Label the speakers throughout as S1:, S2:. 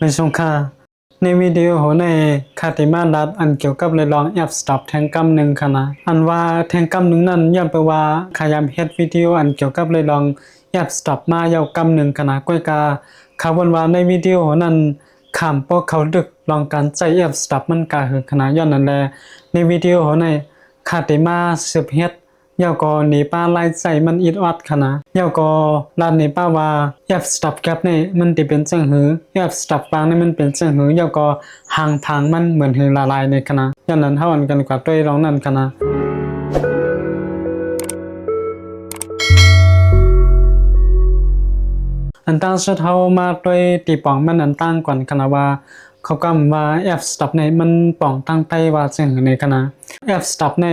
S1: ในช่วงค่าในวิดีโอโหในคาติมาดัดอันเกี่ยวกับเลยลองแอปสต็อปแทงกำหนึ่งค่ะนะอันว่าแทงกำหนึ่งนั้นย้อนไปว่าขยามเฮ็ดวิดีโออันเกี่ยวกับเลยลองแอปสต็อปมาเยาวกำหนึ่งค่ะนะก้อยกาข่าวว่าในวิดีโอนั้นขามพวกเขาดึกลองการใจแอปสต็อปมันกาหือขนาดย้อนนั่นแหละในวิดีโอโหในคาติมาสืบเฮ็ดเยาก็หนีป้าไล่ใจมันอิดออดขนาดเยาก็ลานหนีป้าว่าแอปสต็อปแคปนี่มันติเป็นจังหือแอปสต็อปบางนี่มันเป็นจังหือเยาก็ห่างทางมันเหมือนหือละลายในขณะย้อนนั้นเฮาอันกันกว่าด้วยร้องนั่นขณะอันตั้งสุดเฮามาด้วยตีป่องมันอันตั้งก่อนขณะว่าเขากำว่าแอปสต็อปในมันป่องตั้งไปว่าจังหือในขณะแอปสต็อปใน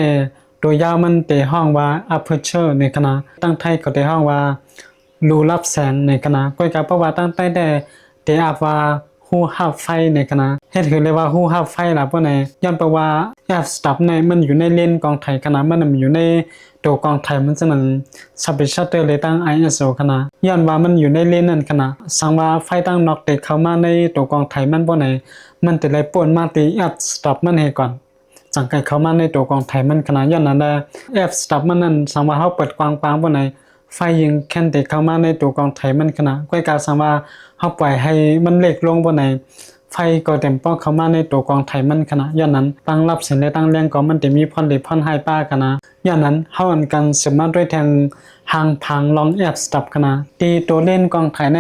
S1: โดยยาวมันเตห้องว่า aperture ในขณะตั้งไทยก็เตห้องว่ารูรับแสงในขณะก้อยกับเพราะว่าตั้งใต้ได้เตอาว่าฮู้ฮับไฟในขณะเฮ็ดคือเลยว่าฮู้ฮับไฟล่ะเพราะไหนย้อนไปว่าแอปสต็อปในมันอยู่ในเลนกองไทยขณะมันอยู่ในตัวกองไทยมันจะนั้นซับเบชัตเตอร์เลยตั้ง ISO ขณะย้อนว่ามันอยู่ในเลนนั้นขณะสังว่าไฟตั้งนอกเตเข้ามาในตัวกองไทยมันเพราะไหนมันจะเลยป่วนมาตีแอปสต็อปมันให้ก่อนจังไกเข้ามาในตัวกองไทยมันขนาดย้อนนั้นได้แอปสต็อปมันนั้นสังว่าเฮาเปิดกว้างๆบ่ไหนไฟยิงแค่นติเข้ามาในตัวกองไทยมันขนาดก้อยกาสังว่าเฮาปล่อยให้มันเล็กลงบ่ไหนไฟก็เต็มป้อเข้ามาในตัวกองไทยมันขนาดย้อนนั้นตั้งรับเสียงและตั้งแรงก็มันจะมีพรเดพรให้ป้ากันนะย้อนนั้นเฮาอันกันสามารถด้วยทางหางพังลองแอปสต็อปขนาดตีตัวเล่นกองไทยใน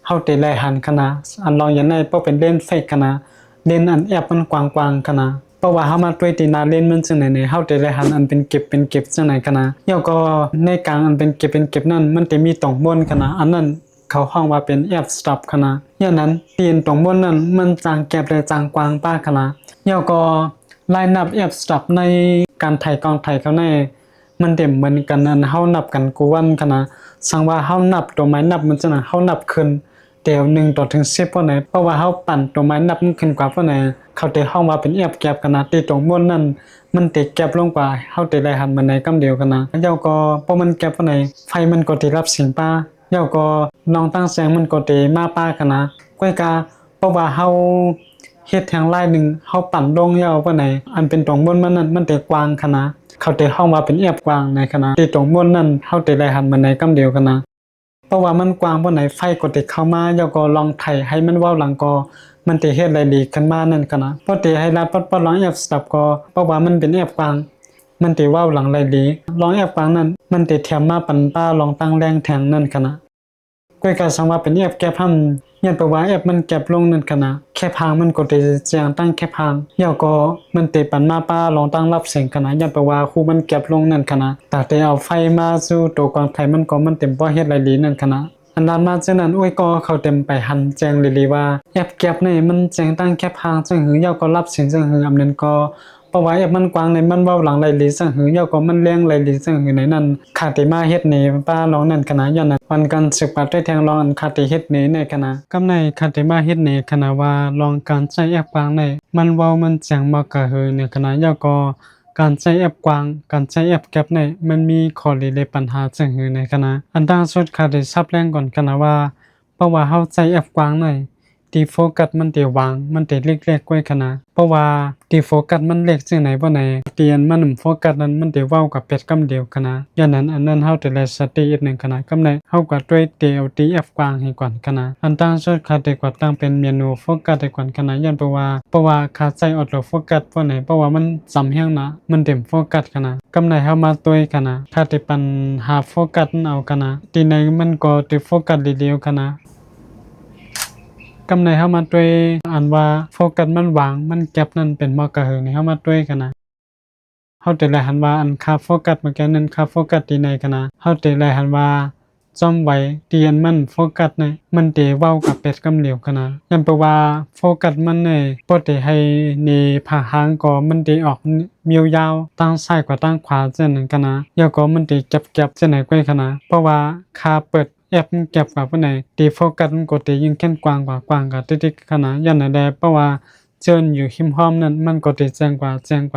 S1: เฮาติแลหันขนาดอันลองอย่างในบ่เป็นเล่นเฟกขนาดเล่นอันแอปมันกว้างๆขนาดเพราะว่าเฮามาด้วยตีนาเล่นมันจังไหนเฮาได้หันอันเป็นเก็บจังไหนกันนะแล้วก็ในกลางอันเป็นเก็บนั่นมันจะมีตรงบนกันนะอันนั้นเขาห้องว่าเป็นแอปสต็อปกันนะอย่างนั้นตีนตรงบนนั้นมันจางเก็บและจางกว้างป้ากันนะแล้วก็ไลน์นับแอปสต็อปในการไทยกองไทยเขาในมันเต็มเหมือนกันอันเฮานับกันกูวันกันนะสังว่าเฮานับตัวไม้นับมันจังนะเฮานับขึ้นเดี๋ยว1ต่อถึง10เพราะไหนเพราะว่าเฮาปั่นตัวไม้นับมันขึ้นกว่าเพราะไหนเขาเตะห้องว่าเป็นแอบแก็บกันนะตีตรงบนนั่นมันติแก็บลงกว่าเฮาเตะได้หันมันในกำเดียวกันนะเจ้าก็เพราะมันแก็บเพราะไหนไฟมันก็ติรับเสียงป้าเจ้าก็น้องตั้งแสงมันก็ติมาป้ากันนะก้อยกาเพราะว่าเฮาเฮ็ดทางลายนึงเฮาปั่นลงยาวเพราะไหนอันเป็นตรงบนมันนั่นมันติกว้างขนาดเขาเตะห้องว่าเป็นแอบกว้างในขณะตีตรงบนนั่นเฮาเตะได้หันมันในกำเดียวกันนะเพราะว่ามันกว้างเพราะไหนไฟก็ติเข้ามาเจ้าก็ลองไถให้มันเว้าหลังก็มันติเฮ็ดได้ดีขึ้นมานั่นกันนะเพราะติให้รัดปัดลองแอปสต็อปก็เพราะว่ามันเป็นแอปกว้างมันติเว้าหลังได้ดีลองแอปกว้างนั้นมันติแถมมาปันป้าลองตั้งแรงแทงนั่นกันนะก้อยก็สังว่าเป็นแอปแก้พันยันไปว่าแอปมันแก็บลงนั่นกันนะแค่พางมันก็ติเจียงตั้งแค่พางเดี๋ยวก็มันติปันมาป้าลองตั้งรับเสียงกันนะยันไปว่าคู่มันแก็บลงนั่นกันนะแต่ติเอาไฟมาสู่ตัวกองไทยมันก็มันเต็มบ่เฮ็ดได้ดีนั่นกันนะอันนั้นมาจากนั้นก็เขาเต็มไปหันแจ้งเลยว่าแอปแก็บนี่มันแจ้งตั้งแค่พางจังหือยาวก็รับเสียงจังหืออำนั้นก็เพราะว่าแอปมันกว้างในมันเว้าหลังไหลลีจังหือยาวก็มันแรงไหลลีจังหือในนั้นคาติมาเฮ็ดนี่ป้าลองนั่นคณะย้อนนั้นวันกันศึกปัดด้วยแทงลองอันคาติเฮ็ดนี่ในคณะกำในคาติมาเฮ็ดนี่คณะว่าลองการใช้แอปกว้างในมันเว้ามันแจ้งบ่กะหือในคณะยาวก็การใช้แอปกว้างการใช้แอปแก็บในมันมีข้อดีและปัญหาจังหือในคณะอันดังสุดคาติซับแรงก่อนคณะว่าเพราะว่าเฮาใช้แอปกว้างในตีโฟกัสมันติวางมันติเล็กๆกว่าขนาดเพราะว่าตีโฟกัสมันเล็กจังไหนบ่ไหนเตียนมันโฟกัสนั้นมันติเว้ากับเป็ดกำเดียวขนาดอย่างนั้นอันนั้นเฮาจะได้สติอีกหนึ่งขนาดกำในเฮาก็ด้วยตีแอปกว้างให้ก่อนขนาดอันตั้งสุดคาติกว่าตั้งเป็นเมนูโฟกัสให้ก่อนขนาดย้อนเพราะว่าคาใช้ออโต้โฟกัสบ่ไหนเพราะว่ามันจำแฮงนะมันเต็มโฟกัสขนาดกำในเฮามาตัวขนาดคาติปันหาโฟกัสเอาขนาดตีในมันก็ติโฟกัสเดียวขนาดกำในเฮามาด้วยอันว่าโฟกัสมันวางมันแก็บนั่นเป็นมอกะเหิงนี่เฮามาด้วยกันนะเฮาแต่ละหันว่าอันค่าโฟกัสมันแก่นั้นค่าโฟกัสที่ไหนกันนะเฮาแต่ละหันว่าจอมไว้เตียนมันโฟกัสนี่มันเตเว้ากับเป็ดกำเหลียวกันนะยันแปลว่าโฟกัสมันนี่บ่ได้ให้นี่ผ่าหางก็มันได้ออกเมียวยาวตั้งซ้ายกว่าตั้งขวาจังนั้นกันนะแล้วก็มันได้เก็บจังไหนกว่ากันนะเพราะว่าค่าเปิดแอปมันเก็บกับปานใดตีโฟกัสมันก็ตียิ่งแค่นกว้างกว่าติ๊กๆขนาดยันน่ะได้เพราะว่าเจินอยู่หิมห้อมนั้นมันก็ติแจ้งกว่า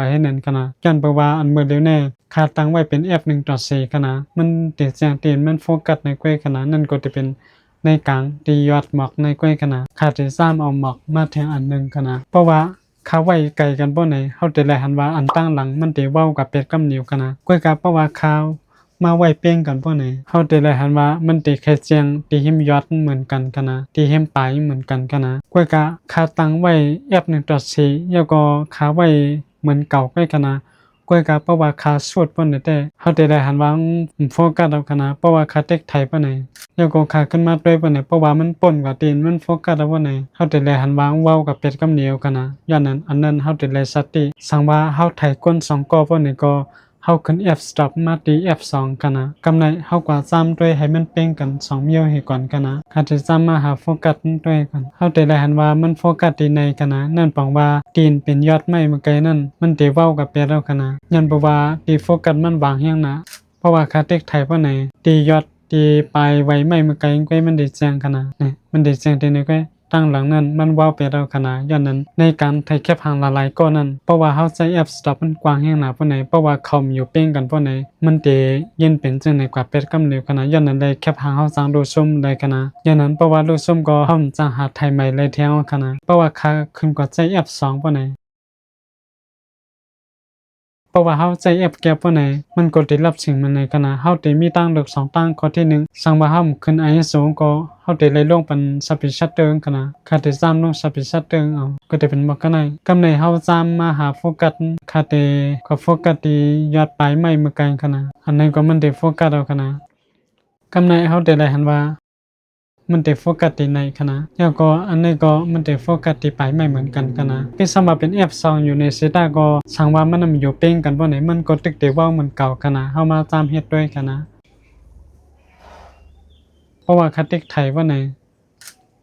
S1: ให้นั่นขนาดย้อนไปว่าอันเมื่อเร็วแน่ค่าตั้งไว้เป็น F1 ต่อ4ขนาดมันติแจ้งตีนมันโฟกัสในกว่าขนาดนั่นก็จะเป็น ในกลางตียอดหมอกในก้อยขนาดขาดที่ซ้ำเอาหมอกมาแทงอันหนึ่งขนาดเพราะว่าเขาไว้ไกลกันบ่ไหนเฮาแต่แลหันว่าอันตั้งหลังมันติเว้ากับเป็ดกับเหนียวขนาดก้อยกะเพราะว่าเขามาไว้เป้งกันบ่ไหนเฮาแต่แลหันว่ามันติแค่เสียงตีหิมยอดเหมือนกันขนาดตีหิมปลายเหมือนกันขนาดก้อยกะคาตั้งไว้ F1.4 แล้วก็ขาไว้เหมือนเก่าก้อยขนาดก้อยกะเพราะว่าคาสุดบ่ไหนแต่เฮาแต่แลหันว่าโฟกัสเอาขนาดเพราะว่าคาเต็กไทยบ่ไหนแล้วก็ขาขึ้นมาด้วยบ่ไหนเพราะว่ามันป่นกว่าตีนมันโฟกัสเอาบ่ไหนเฮาแต่แลหันว่าเว้ากับเป็ดกับเหนียวขนาดย้อนนั้นอันนั้นเฮาแต่แลสติสังว่าเฮาไถก้น2กอบ่ไหนก็เฮาขึ้น F stop มาตี F2 กันนะกำไรเฮากว่าซ้ำด้วยให้มันเป้งกัน2เมียวให้ก่อนกันนะคาจะซ้ำมาหาโฟกัสด้วยกันเฮาแต่ละหันว่ามันโฟกัสที่ในกันนะนั่นปองว่าตีนเป็นยอดไม้เมื่อไกลนั่นมันติเว้ากับเป็ดแล้วกันนะยันบ่ว่าตีโฟกัสมันวางเฮียงนะเพราะว่าคาเต็กไทยบ่ไหนตียอดตีปลายไว้ไม้เมื่อไกลก้อยมันได้แจ้งกันนะนี่มันได้แจ้งที่ไหนก้อยตั้งหลังนั้นมันว้าวไปแล้วขนาดย้อนนั้นในการไทยแคบหางละลายก็นั้นเพราะว่าเฮาใช้แอป stop มันกว้างแห่งหนาปานใดเพราะว่าเขาอยู่เป้งกันปานใดมันเตยินเป็นจังได๋กว่าเป็ดกำเหลวขนาดย้อนนั้นได้แคบหางเฮาสร้างดูซุ่มได้ขนาดย้อนนั้นเพราะว่าดูซุ่มก็เฮาจะหาไทยใหม่เลยแถวขนาดเพราะว่าค่าขึ้นกว่าใช้แอป2ปานใดเพราะว่าเฮาใช้แอปแก้ปานใดมันก็ได้รับสิ่งมันในขณะเฮาได้มีตั้งเลือก2ตั้งข้อที่1สั่งว่าเฮาขึ้น ISO ก็เฮาได้เลยลงเป็น Speed Shutter ขนาดค่าได้ซ้ำลง Speed Shutter เอาก็ได้เป็นบ่กันได้กำในเฮาซ้ำมาหาโฟกัสค่าได้ก็โฟกัสที่ยอดปลายไม้เมื่อไกลขนาดอันนั้นก็มันได้โฟกัสเอาขนาดกำในเฮาได้หันว่ามันได้โฟกัสที่ในคณะแล้วก็อันนี้ก็มันได้โฟกัสที่ปลายไม่เหมือนกันคณะเป็นสำหรับเป็น F2 อยู่ในเซตาก็สังว่ามันอยู่เป้งกันบ่ไหนมันก็ตึกได้ว่ามันเก่าคณะเฮามาตามเฮ็ดด้วยคณะเพราะว่าคัดเด็กไทยว่าไหน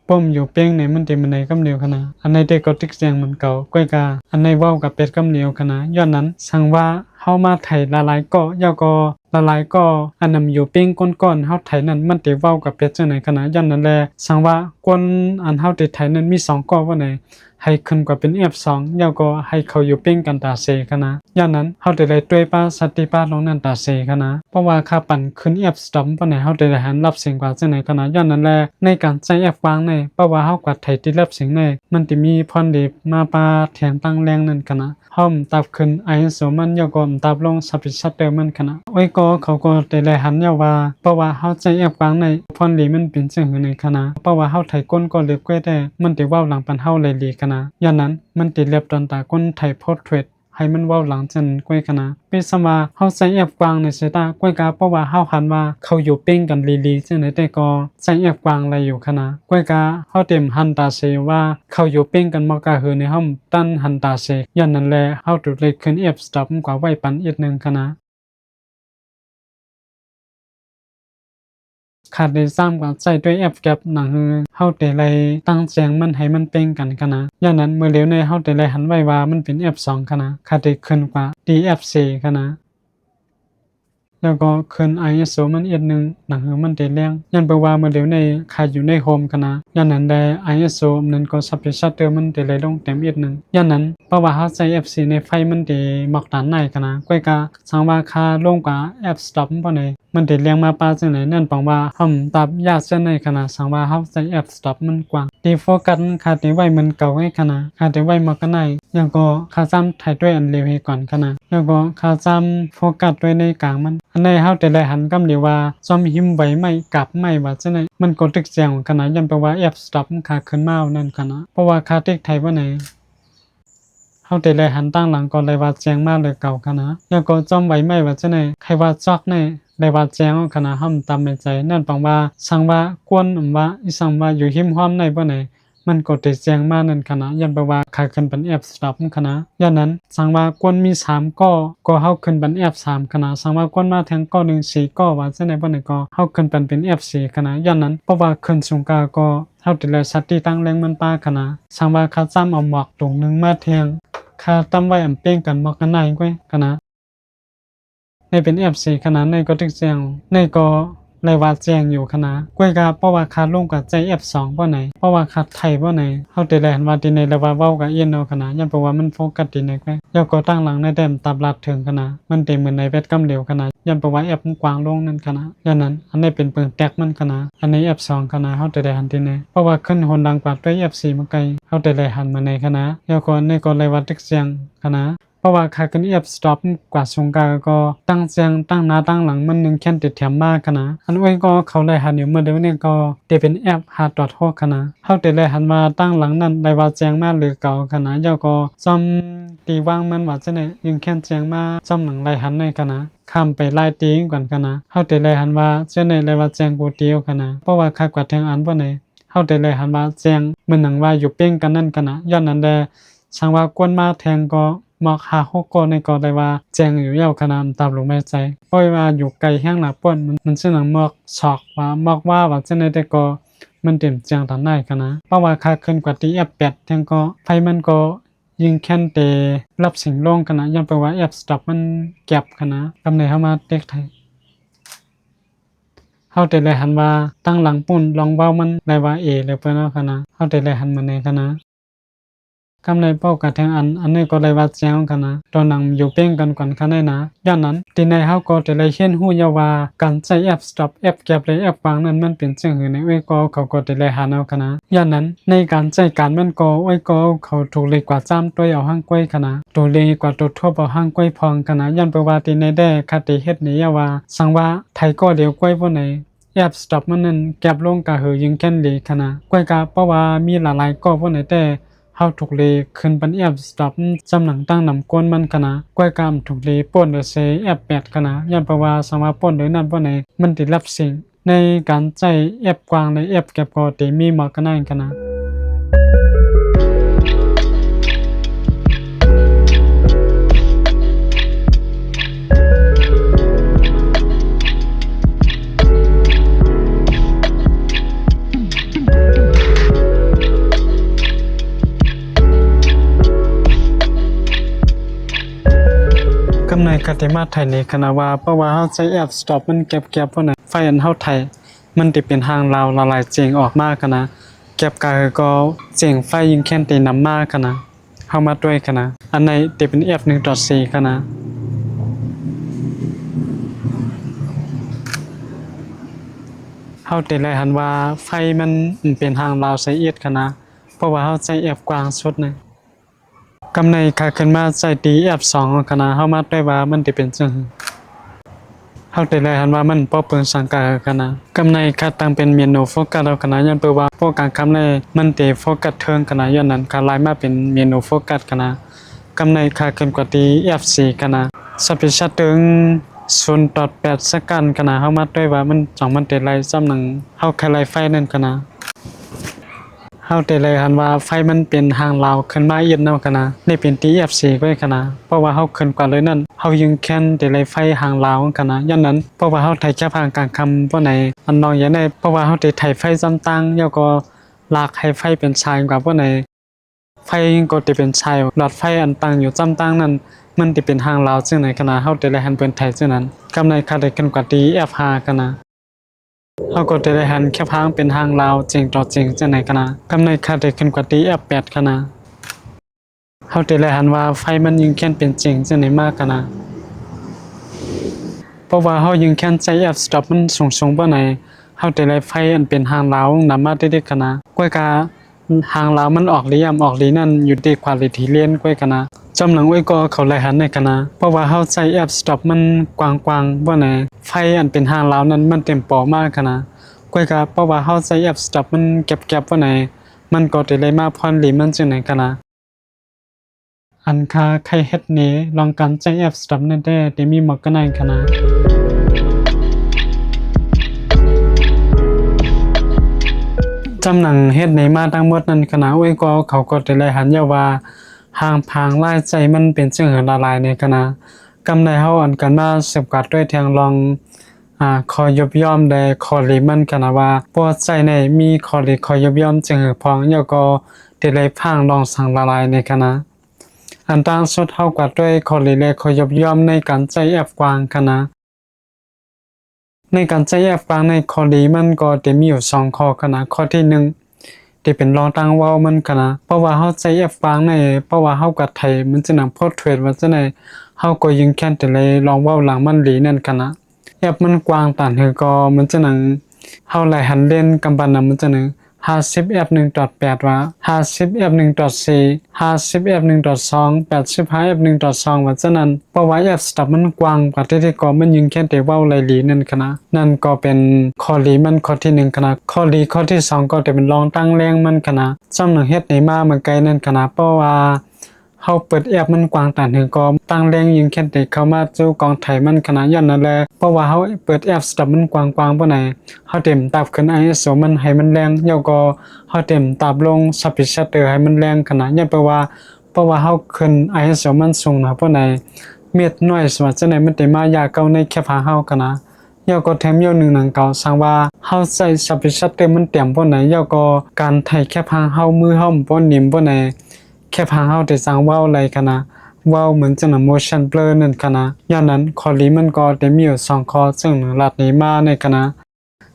S1: ป้มอยู่เป้งไหนมันได้มันไหนกำเหนียวคณะอันไหนได้ก็ตึกเสียงมันเก่าก้อยกาอันไหนเว้ากับเป็ดกำเหนียวคณะย้อนนั้นสังว่าเฮามาไถละลายก็ยาวก็ละลายก็อันนำอยู่ปิ้งก้อนๆเฮาไถนั้นมันติเว้ากับเป็ดจังไหนขนาดย้อนนั้นแลสังว่าก้นอันเฮาติไถนั้นมี2ก้อว่าไหนให้ขึ้นกว่าเป็น F2 ยาวก็ให้เขาอยู่ปิ้งกันตาเซขนาดย้อนนั้นเฮาได้เลยด้วยป้าสติป้าลงนั้นตาเซขนาดเพราะว่าค่าปั่นขึ้น F stop ว่าไหนเฮาได้หันรับเสียงกว่าจังไหนขนาดย้อนนั้นแลในการใช้ F วางในเพราะว่าเฮากว่าไถที่รับเสียงในมันติมีพรดีมาปาแทนตั้งแรงนั่นขนาดห้อมตับขึ้น ISO มันยาวก็ตับลง Speed Shutter มันขนาดโอ้ยก็เขาก็ได้หันยาวว่าเพราะว่าเฮาใช้ F วางในพรดีมันเป็นจังในขนาดเพราะว่าเฮาไถก้นก็เล็บก้อยได้มันติเว้าหลังปันเฮาเลยลีขนาดย้อนนั้นมันติเล็บตอนตาก้นไถโพสเทรดให้มันเว้าหลังจันก้อยขนาดเป็นสมาเฮาใช้แอปกวางในเสตาก้อยกาเพราะว่าเฮาหันว่าเขาอยู่เป้งกันลีจังได๋แต่ก็ใช้แอปกวางอะไรอยู่ขนาดก้อยกาเฮาเต็มหันตาเซว่าเขาอยู่เป้งกันบ่กะหือในห้องตั้นหันตาเซย้อนนั้นแลเฮาตุเลยขึ้น F stop กว่าไว้ปันอีกนึงขนาดขาดได้ซ้ำกับใช้ด้วยแอปแก็บหนังเฮาได้เลยตั้งแสงมันให้มันเป้งกันขนาดย้อนนั้นเมื่อเร็วในเฮาได้เลยหันไว้ว่ามันเป็น F2 ขนาดขาดได้ขึ้นกว่า DF4 ขนาดแล้วก็ขึ้น ISO มันอีกนึงหนังมันได้แรงยันเปว่าเมื่อเร็วในขาอยู่ในโฮมขนาดย้อนนั้นได้ ISO นั้นก็ Speed Shutter มันได้เลยลงเต็มอีกนึงย้อนนั้นเพราะว่าเฮาใช้ F4 ในไฟมันได้หมอกด้านในขนาดก้อยกาสังว่าค่าลงกว่า F stop บ่ได้มันได้เลี้ยงมาปาจังไหนนั่นปองว่าเฮาตับยาเส้นในขนาดสังว่าเฮาใช้ F stop มันกว้างดีโฟกัสค่าได้ไว้มันเก่าให้ขนาดค่าได้ไว้มากกันได้ยังก็ค่าซ้ำถ่ายด้วยอันเร็วให้ก่อนขนาดแล้วก็ค่าซ้ำโฟกัสด้วยในกลางมันอันใดเฮาได้เลยหันกำเดียวว่าซ้อมหิมไว้ไม่กลับไม่ว่าจังไหนมันก็ตึกเสียงขนาดยันแปลว่า F stop ค่าขึ้นมานั่นขนาดเพราะว่าค่าติ๊กไทยว่าไหนเฮาได้เลยหันตั้งหลังก่อนเลยว่าแจ้งมาเลยเก่าขนาดแล้วก็จอมไว้ไม่ว่าจังไหนใครว่าจอกในได้ว่าแจ้งขนาดห้ามตามในใจนั่นปังว่าสังว่ากวนว่าอีสังว่าอยู่หิมห้อมในบ่ไหนมันก็ได้แจ้งมานั่นขนาดยันแปลว่าค่าขึ้นเป็น F stop ขนาดย้อนนั้นสังว่ากวนมี3ก็เฮาขึ้นเป็น F3 ขนาดสังว่ากวนมาแทงก็1 4ก็ว่าจังได๋บ่ไหนก็เฮาขึ้นเป็น F4 ขนาดย้อนนั้นเพราะว่าขึ้นสูงกาก็เฮาได้เลยสติตั้งแรงมันปาขนาดสังว่าค่าซ้ำเอาหมอกตรงนึงมาแทงค่าตั้มไว้อำเป้งกันหมอกกันได้ก้อยขนาดในเป็น F4 ขนาดในก็ตึกเสียงในก็ เลยว่าแจ้งอยู่คณะก้วยกาเพราะว่าคาลงกับใจ F2 บ่ไหนเพราะว่าคาไทยบ่ไหนเฮาได้แลนว่าที่ในเลยว่าเว้ากับเอียนเอาคณะยันเพราะว่ามันโฟกัสที่ในแควย่อก็ตั้งหลังในแดมตับลัดถึงคณะมันได้เหมือนในเวทกำเหลวคณะยันเพราะว่าแอปมันกว้างลงนั่นคณะยันนั้นอันนี้เป็นเปิงแตกมันคณะอันนี้ F2 คณะเฮาได้หันที่ในเพราะว่าขึ้นหนดังกว่าด้วย F4 มาไกลเฮาได้หันมาในคณะย่อก็ในก็เลยว่าตึกเสียงคณะเพราะว่าคากันแอปสต็อปกว่าสงกาก็ตั้งเสียงตั้งหน้าตั้งหลังมันนึงแค่นติดแถมมากคณะอันไว้ก็เขาเลยหันอยู่เมื่อเดี๋ยวนี้ก็ได้เป็นแอปhard.ho คณะเฮาได้เลยหันมาตั้งหลังนั้นได้ว่าแจ้งมาหรือเก่าคณะย่อก็ซ่อมตีวางมันว่าจะได้ยังแค่นแจ้งมาซ่อมหลังไล่หันในคณะข้ามไปไล่ตีก่อนคณะเฮาได้เลยหันว่าจะได้เลยว่าแจ้งกูเดียวคณะเพราะว่าคากว่าแทงอันบ่ไหนเฮาได้เลยหันว่าแจ้งมันหนังว่าอยู่เป้งกันนั่นคณะย้อนนั้นแลช่างว่ากวนมาแทงก็มอกหา6ก็ในก็ได้ว่าแจ้งอยู่ยาวขนาดตามลงแม่ใจปล่อยว่าอยู่ไกลแห้งหลับป่นมันซึ่งหนังมอกชอกว่ามอกว่าจะในแต่ก็มันเต็มแจ้งตามได้คณะเพราะว่าค่าขึ้นกว่าที่แอป8แทงก็ไฟมันก็ยิงแค่นเตรับสิ่งลงคณะยังไปว่าแอปสต็อปมันแก็บคณะกำในเฮามาเด็กไทยเฮาได้เลยหันว่าตั้งหลังปุ่นลองเว้ามันได้ว่าเลยเปิ้นเอาคณะเฮาได้เลยหันมาในคณะกำในเป้ากะแทงอันนี้ก็เลยว่าแจ้งกันนะตอนนั้นอยู่เป้งกันก่อนคันได้นะย้อนนั้นที่ในเฮาก็จะได้เห็นฮู้ยาว่าการใช้แอป stop แอปแก็บเลยแอปวางนั้นมันเป็นจังหือในเว้ยก็เขาก็ได้หาเอากันนะย้อนนั้นในการใช้การมันก็ไว้ก็เขาถูกเลยกว่าจ้ำตัวเอาห้างก้อยกันนะตัวเลยกว่าตัวทั่วเอาห้างก้อยพองกันนะย้อนไปว่าที่ในได้คติเฮ็ดนี้ว่าสังว่าไทยก็เดียวก้อยบ่ไหนแอป stop มันนั้นแก็บลงกะหือยิงแค่นเลยคณะก้อยกะเพราะว่ามีหลายๆก็บ่ไหนแต่เฮาถูกเลขึ้นปันแอปสต็อปจำหนังตั้งนำก้นมันคณะก้อยกามถูกเลป่นโดยใช้แอป8คณะย้อนเพราะว่าสามารถป่นโดยนั้นบ่ไหนมันได้รับสิ่งในการใช้แอปกว้างในแอปเก็บก็ได้มีเหมาะกันได้คณะกำในคติมาไทยในคณะว่าเพราะว่าเฮาใช้แอปสต็อปมันเก็บบ่น่ะไฟอันเฮาไทยมันสิเป็นทางลาวละลายเจงออกมาคณะเก็บก็เจงไฟยิงแค่นตีนำมาคณะเฮามาด้วยคณะอันในสิเป็น F1.4 คณะเฮาได้เลยหันว่าไฟมันเป็นทางลาวใช้เอียดคณะเพราะว่าเฮาใช้แอปกว้างสุดนะกำในค่าขึ้นมาใส่ตีแอป2ของคณะเฮามาได้ว่ามันสิเป็นจังเฮาได้เลยหันว่ามันบ่เปิงสังกัดคณะกำในค่าตั้งเป็นเมนูโฟกัสเอาคณะย้อนเปิว่าโฟกัสคำในมันสิโฟกัสเทิงคณะย้อนนั้นค่าลายมาเป็นเมนูโฟกัสคณะกำในค่าขึ้นกว่าตี F4 คณะสปีดชัตถึง0.8 สักกันคณะเฮามาด้วยว่ามัน2มันได้ไล่ซ้ำหนังเฮาแค่ไล่ไฟนั่นคณะเฮาได้เลยหันว่าไฟมันเป็นทางลาวขึ้นมาเอียดนำคณะนี่เป็นตี F4 ก็คณะเพราะว่าเฮาขึ้นกว่าเลยนั่นเฮายิงแค่นได้ไล่ไฟทางลาวคณะย้อนนั้นเพราะว่าเฮาไถแค่ทางกลางคำบ่ไหนอันน้องอย่างได้เพราะว่าเฮาได้ไถไฟซ้ำตั้งแล้วก็ลากให้ไฟเป็นชายกว่าบ่ไหนไฟก็สิเป็นชายหลอดไฟอันตั้งอยู่ซ้ำตั้งนั้นมันสิเป็นทางลาวซึ่งในคณะเฮาได้เลยหันเปิ้นไถซึ่งนั้นกำในค่าได้ขึ้นกว่าตี F5 คณะเฮาก็ได้หันแค่พางเป็นทางลาวจริงต่อจริงจังไหนคณะกำในค่าได้ขึ้นกว่าตี F8 คณะเฮาได้หันว่าไฟมันยิงแค่นเป็นจริงจังไหนมากคณะเพราะว่าเฮายิงแค่นใช้แอปสต็อปมันสูงๆบ่ไหนเฮาได้ไฟอันเป็นทางลาวนำมาได้คณะก้อยกาทางลาวมันออกลีนั่นอยู่ที่ควอลิตีเลียนก้อยคณะจำหนังไว้ก็เขาไล่หันในคณะเพราะว่าเฮาใช้แอปสต็อปมันกว้างๆบ่ไหนไฟอันเป็นทางลาวนั้นมันเต็มปอมากคณะก้อยกาเพราะว่าเฮาใช้แอปสต็อปมันเก็บบ่ไหนมันก็ได้มาพรหลีมันจังไหนคณะอันคาใครเฮ็ดนี้ลองกันใช้แอปสต็อปนั่นได้มีหมอกกันในคณะจำหนังเฮ็ดในมาทั้งหมดนั้นคณะไว้ก็เขาก็ได้ไล่หันยาว่าห่างพางลายใจมันเป็นจังหือละลายในคณะกำในเฮาอันกันมาสืบกัดด้วยทางลองคอยยบย่อมได้คอลิมันคณะว่าปวดใจในมีคอลิคอยยบย่อมจังหือพองแล้วก็ได้ไล่พางลองสังละลายในคณะอันต่างสุดเฮากัดด้วยคอลิและคอยยบย่อมในการใจแอบกว้างคณะ ในการใช้แอปกลางในข้อดีมันก็จะมีอยู่2ข้อขนาดข้อที่1ที่เป็นรองตั้งเว้ามันขนาดเพราะว่าเฮาใช้แอปกลางในเพราะว่าเฮากับไทยมันจะนำโพสเทรดว่าจะในเฮาก็ยิงแค่นแต่เลยลองเว้าหลังมันหลีนั่นขนาดแอปมันกว้างต่างคือก็มันจะนังเฮาหลายหันเล่นกำบันน่ะมันจะนึง50 F1.8 ว่า50 F1.4 50 F1.2 85 F1.2 ว่าฉะนั้นเพราะว่า F stop มันกว้างกว่าที่ก็มันยิงแค่แต่เว้าหลายหลีนั่นขนาดนั่นก็เป็นข้อดีมันข้อที่1ขนาดข้อดีข้อที่2ก็จะเป็นรองตั้งแรงมันขนาดสำหรับเฮ็ดให้มามันไกลนั่นขนาดเพราะว่าเฮาเปิดแอปมันกว้างต่างถึงก็ตั้งแรงยิงแค่แต่เข้ามาสู่กองไทยมันขนาดย้อนนั่นแหละเพราะว่าเฮาเปิดแอปสต็อปมันกว้างๆบ่ไหนเฮาเต็มตับขึ้น ISO มันให้มันแรงแล้วก็เฮาเต็มตับลง Speed Shutter ให้มันแรงขนาดย้อนเพราะว่าเฮาขึ้น ISO มันสูงนะบ่ไหนเม็ดน้อยสว่าจังได๋มันได้มายาเก่าในแคปหาเฮาขนาดยอก็แถมยอหนึ่งหนังเก่าสังว่าเฮาใส่ Speed Shutter มันเต็มบ่ไหนยอก็การไถแคปหาเฮามือเฮาบ่นิ่มบ่ไหนแค่พาเฮาได้สร้างว้าวอะไรกันนะว้าวเหมือนจะนำ motion blur นั่นกันนะย้อนนั้นข้อนี้มันก็ได้มีอยู่2ข้อซึ่งหลัดนี้มาในกันนะ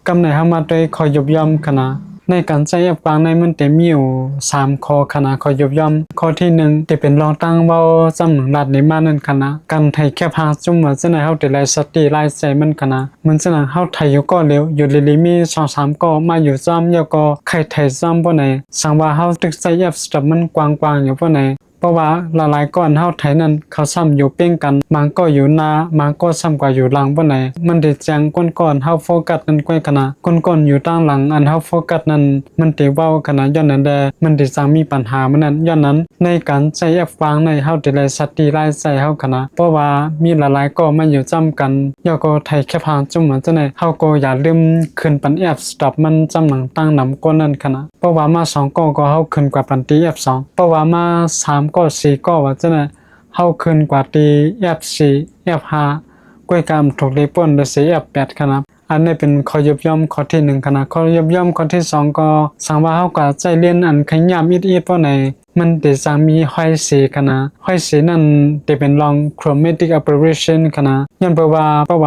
S1: กำไหนเฮามาด้วยข้อยบย่อมกันนะในการใช้แอปกลางในมันได้มีอยู่3ข้อกันนะข้อยบย่อมข้อที่1ที่เป็นรองตั้งเว้าจำหลัดนี้มานั่นกันนะการไทยแค่พาจุ่มว่าจะไหนเฮาได้ไลฟ์สติไลฟ์ใส่มันกันนะมันจะนั้นเฮาไทยอยู่ก็เร็วอยู่ลิมี2-3ก็มาอยู่ซ้ำแล้วก็ใครไทยซ้ำบ่ไหนสังว่าเฮาตึกใช้แอปสต็อปมันกว้างๆอยู่บ่ไหนเพราะว่าหลายๆก้อนเฮาไทยนั้นเขาซ้ำอยู่เป้งกันบางก็อยู่หน้าบางก็ซ้ำกว่าอยู่หลังบ่ไหนมันได้แจ้งก้อนๆเฮาโฟกัสนั้นก้อยกันนะก้อนๆอยู่ด้านหลังอันเฮาโฟกัสนั้นมันได้เว้ากันนะย้อนนั้นแดมันได้สร้างมีปัญหามันนั้นย้อนนั้นในการใช้แอปวางในเฮาได้ไลฟ์สติไลฟ์ใส่เฮากันนะเพราะว่ามีหลายๆก็มาอยู่จ้ำกันแล้วก็ไทยแค่พางจุ่มเหมือนจังได๋เฮาก็อย่าลืมขึ้นปันแอปสต็อปมันจำหลังตั้งนำก้นนั้นกันนะเพราะว่ามา2ก็เฮาขึ้นกว่าปันตี F2 เพราะว่ามา3ก็4ก็ว่าจังได๋เฮาขึ้นกว่าตี F4 F5 กวยกามถูกเลป่นด้วย F8 ครับอันนี้เป็นข้อยบย่อมข้อที่1ครับข้อยบย่อมข้อที่2ก็สังว่าเฮาก็ใจเรียนอันขยับอีดๆบ่ไหนมันได้สร้างมีห้อยสีกันนะห้อยสีนั้นได้เป็นลอง chromatic aberration กันนะย้อนเพราะว่า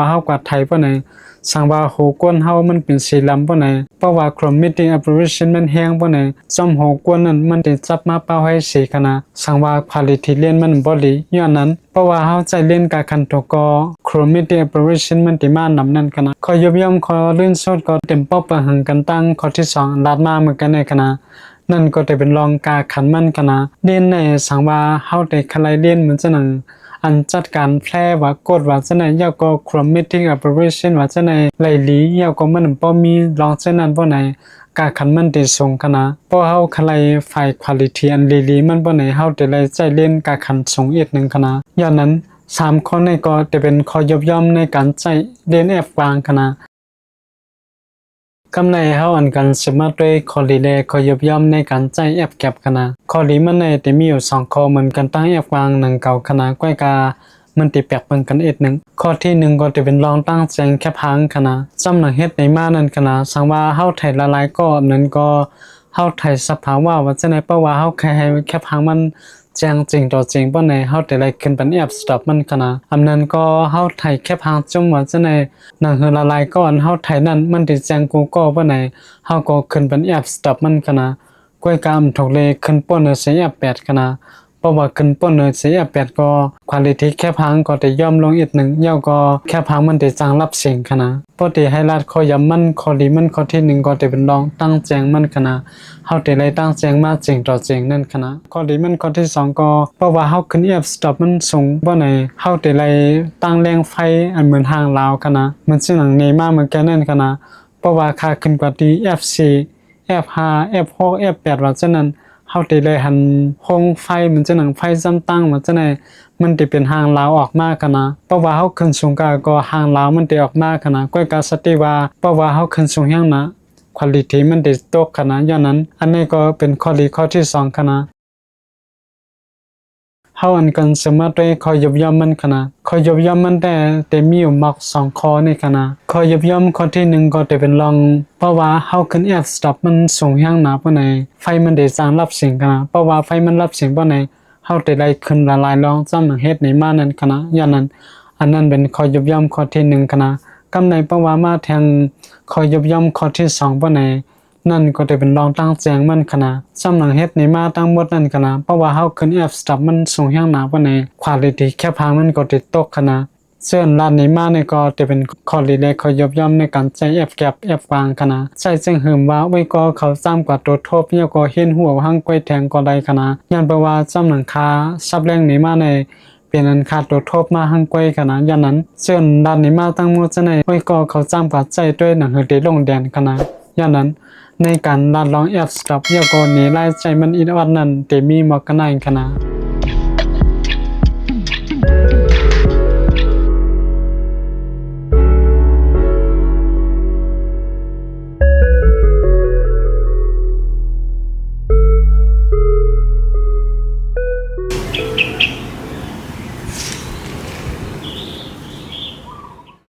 S1: เฮากว่าไทยบ่ไหนสังว่าหูก้นเฮามันเป็นสีลำบ่ไหนเพราะว่า chromatic aberration มันแห้งบ่ไหนซ่อมหูก้นนั้นมันได้จับมาเป้าห้อยสีกันนะสังว่า quality เรียนมันบ่ดีย้อนนั้นเพราะว่าเฮาใจเล่นกับคันโตก็ chromatic aberration มันได้มานำนั่นกันนะข้อยบย่อมข้อลื่นสดก็เต็มเป้าประหังกันตั้งข้อที่2ลาดมาเหมือนกันในกันนะนั่นก็จะเป็นรองกาขันมันกันนะเรียนในสังว่าเฮาได้คลายเรียนเหมือนจะหนังอันจัดการแพร่ว่ากดว่าจะไหนยาวก็ chromatic aberration ว่าจะไหนไหลหลียาวก็มันบ่มีรองเช่นนั้นบ่ไหนกาขันมันได้ส่งกันนะเพราะเฮาคลายไฟ quality อันลีมันบ่ไหนเฮาได้ไล่ใจเล่นกาขันส่งอีกนึงกันนะย้อนนั้น3ข้อในก็จะเป็นข้อยบย่อมในการใช้เรียนแอปวางกันนะกำในเฮาอันกันสามารถด้วยข้อดีและข้อยบย่อมในการใช้แอปเก็บกันนะข้อดีมันในจะมีอยู่2ข้อเหมือนกันตั้งแอปวางหนังเก่าขนาดก้อยกามันติแปลกเหมือนกันอีกนึงข้อที่1ก็จะเป็นรองตั้งแสงแคบหางขนาดสำหรับเฮ็ดในมานั้นขนาดสังว่าเฮาไทยละลายก็นั้นก็เฮาไทยสภาวะว่าจังได๋เพราะว่าเฮาแค่ให้แคบหางมันแจ้งจริงต่อจริงบ่ไหนเฮาได้ไล่ขึ้นเป็นแอปสต็อปมันขนาดอำนั้นก็เฮาไทยแค่พางจุ่มว่าจังได๋นั่นคือละลายก่อนเฮาไทยนั้นมันได้แจ้งกูก็บ่ไหนเฮาก็ขึ้นเป็นแอปสต็อปมันขนาดกวยกามถูกเลยขึ้นป้นในแอป8ขนาดเพราะว่าขึ้นป้นในแอป8ก็คุณภาพแค่พางก็ได้ย่อมลงอีกนึงยาวก็แค่พางมันได้จางรับเสียงขนาดปกติไฮไลท์ข้อยำมันข้อดีมันข้อที่1ก็ได้เป็นรองตั้งแจ้งมันขนาดเฮาได้ไล่ตั้งแจ้งมาจริงต่อจริงนั่นขนาดข้อดีมันข้อที่2ก็เพราะว่าเฮาขึ้นแอปสต็อปมันสูงบ่ไหนเฮาได้ไล่ตั้งแรงไฟอันเหมือนทางลาวขนาดมันซึ่งหนังเนมาเหมือนกันนั่นขนาดเพราะว่าค่าขึ้นกว่าที่ F4 F5 F6 F8 ว่าฉะนั้นเฮาได้เลยหันห้องไฟมันจะหนังไฟซ้ำตั้งว่าจังได๋มันได้เป็นหางลาวออกมากันนะเพราะว่าเฮาขึ้นสูงก็หางลาวมันได้ออกมากันนะก้อยกาสติว่าเพราะว่าเฮาขึ้นสูงแฮงนะคุณภาพมันได้ตกกันนะย้อนนั้นอันนี้ก็เป็นข้อดีข้อที่2กันนะเฮาอันกันสามารถด้วยข้อยบย่อมมันกันนะข้อยบย่อมมันแต่มีอยู่มัก2ข้อนี่กันนะข้อยบย่อมข้อที่1ก็จะเป็นรองเพราะว่าเฮาขึ้นแอปสต็อปมันสูงแฮงนะปานใดไฟมันได้สร้างรับเสียงกันนะเพราะว่าไฟมันรับเสียงปานใดเฮาได้ไล่ขึ้นละลายรองจำเฮ็ดในมานั้นกันนะย้อนนั้นอันนั้นเป็นข้อยบย่อมข้อที่1กันนะ กำในปว่ามาแทงคอยยบย่อมข้อที่2บ่ไหนนั่นก็ได้เป็นรองตั้งแจงมันขนาดสำหรับเฮ็ดในมาตั้งหมดนั่นขนาดเพราะว่าเฮาขึ้น F stop มันสูงแฮงหนาบ่ไหนควาลิตี้แค่พางมันก็ติดตกขนาดส่วนร้านนี้มาเนี่ยก็จะเป็นข้อดีเลยคอยยบย่อมในการใช้ F gap F วางขนาดใช้จึงหืมว่าไว้ก็เขาซ้ำกว่าตัวทบเนี่ยก็เห็นหัวหังก้อยแทงก็ได้ขนาดยันแปลว่าสำหรับค่าซับแรงนี้มาในเป็นอันขาดตัวทบมาหังก้อยขนาดยันนั้นส่วนด้านนี้มาตั้งมือจะในไว้ก็เขาซ้ำกว่าใจด้วยหนังหือเดลงแดนขนาดยันนั้นในการลาดลอง F stop เนี่ยก็หนีไล่ใจมันอีกวันนั้นเตมีหมอกกันได้ขนาด